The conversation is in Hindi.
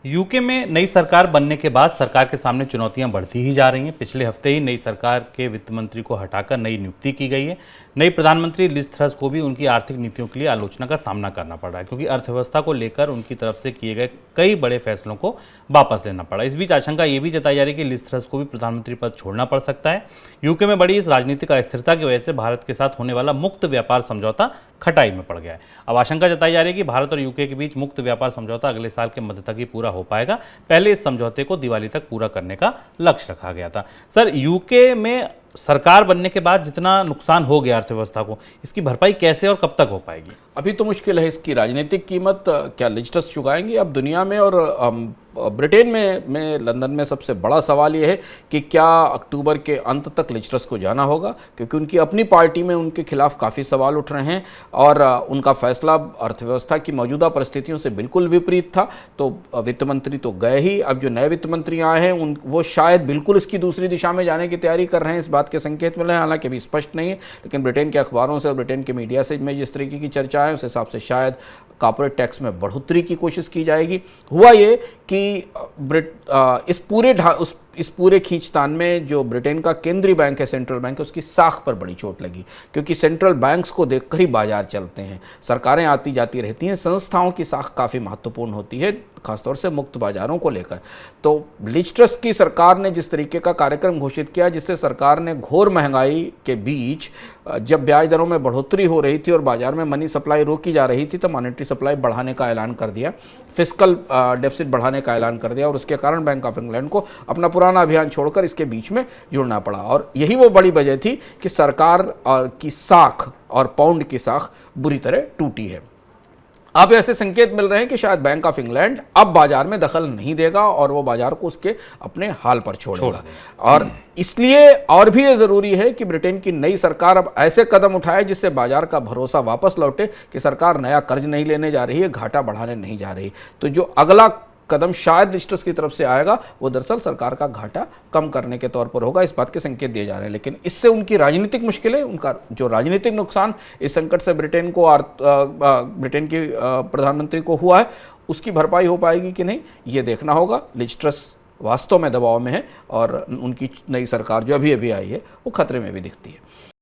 यूके में नई सरकार बनने के बाद सरकार के सामने चुनौतियां बढ़ती ही जा रही हैं। पिछले हफ्ते ही नई सरकार के वित्त मंत्री को हटाकर नई नियुक्ति की गई है। नई प्रधानमंत्री लिज ट्रस को भी उनकी आर्थिक नीतियों के लिए आलोचना का सामना करना पड़ रहा है, क्योंकि अर्थव्यवस्था को लेकर उनकी तरफ से किए गए कई बड़े फैसलों को वापस लेना पड़ा। इस बीच आशंका ये भी जताई जा रही है कि लिज ट्रस को भी प्रधानमंत्री पद छोड़ना पड़ सकता है। यूके में बड़ी इस राजनीतिक अस्थिरता की वजह से भारत के साथ होने वाला मुक्त व्यापार समझौता खटाई में पड़ गया है। अब आशंका जताई जा रही है कि भारत और यूके के बीच मुक्त व्यापार समझौता अगले साल के मध्य तक ही पूरा हो पाएगा। पहले इस समझौते को दिवाली तक पूरा करने का लक्ष्य रखा गया था। सर, यूके में सरकार बनने के बाद जितना नुकसान हो गया अर्थव्यवस्था को, इसकी भरपाई कैसे और कब तक हो पाएगी? अभी तो मुश्किल है। इसकी राजनीतिक कीमत क्या लिज ट्रस चुकाएंगे? अब दुनिया में और ब्रिटेन में लंदन में सबसे बड़ा सवाल ये है कि क्या अक्टूबर के अंत तक लिज ट्रस को जाना होगा, क्योंकि उनकी अपनी पार्टी में उनके खिलाफ काफ़ी सवाल उठ रहे हैं और उनका फैसला अर्थव्यवस्था की मौजूदा परिस्थितियों से बिल्कुल विपरीत था। तो वित्त मंत्री तो गए ही, अब जो नए वित्त मंत्री आए हैं वो शायद बिल्कुल इसकी दूसरी दिशा में जाने की तैयारी कर रहे हैं। इस बात के संकेत मिले हैं, हालांकि अभी स्पष्ट नहीं है, लेकिन ब्रिटेन के अखबारों से और ब्रिटेन के मीडिया से में जिस तरीके की चर्चा है उस हिसाब से शायद कॉर्पोरेट टैक्स में बढ़ोतरी की कोशिश की जाएगी। हुआ ये कि इस पूरे खींचतान में जो ब्रिटेन का केंद्रीय बैंक है, सेंट्रल बैंक है, उसकी साख पर बड़ी चोट लगी, क्योंकि सेंट्रल बैंक्स को देखकर ही बाजार चलते हैं। सरकारें आती जाती रहती हैं, संस्थाओं की साख काफ़ी महत्वपूर्ण होती है, खासतौर से मुक्त बाजारों को लेकर। तो लिज ट्रस की सरकार ने जिस तरीके का कार्यक्रम घोषित किया, जिससे सरकार ने घोर महंगाई के बीच जब ब्याज दरों में बढ़ोतरी हो रही थी और बाजार में मनी सप्लाई रोकी जा रही थी, तो मॉनेटरी सप्लाई बढ़ाने का ऐलान कर दिया, फिस्कल डेफिसिट बढ़ाने का ऐलान कर दिया और उसके कारण बैंक ऑफ इंग्लैंड को अपना पुराना अभियान छोड़कर इसके बीच में जुड़ना पड़ा। और यही वो बड़ी वजह थी कि सरकार की साख और पाउंड की साख बुरी तरह टूटी है। अब ऐसे संकेत मिल रहे हैं कि शायद बैंक ऑफ इंग्लैंड अब बाजार में दखल नहीं देगा और वो बाजार को उसके अपने हाल पर छोड़ेगा। और इसलिए और भी ये ज़रूरी है कि ब्रिटेन की नई सरकार अब ऐसे कदम उठाए जिससे बाजार का भरोसा वापस लौटे कि सरकार नया कर्ज नहीं लेने जा रही है, घाटा बढ़ाने नहीं जा रही। तो जो अगला कदम शायद लिज ट्रस की तरफ से आएगा वो दरअसल सरकार का घाटा कम करने के तौर पर होगा, इस बात के संकेत दिए जा रहे हैं। लेकिन इससे उनकी राजनीतिक मुश्किलें, उनका जो राजनीतिक नुकसान इस संकट से ब्रिटेन की प्रधानमंत्री को हुआ है, उसकी भरपाई हो पाएगी कि नहीं, ये देखना होगा। लिज ट्रस वास्तव में दबाव में है और उनकी नई सरकार जो अभी अभी आई है वो खतरे में भी दिखती है।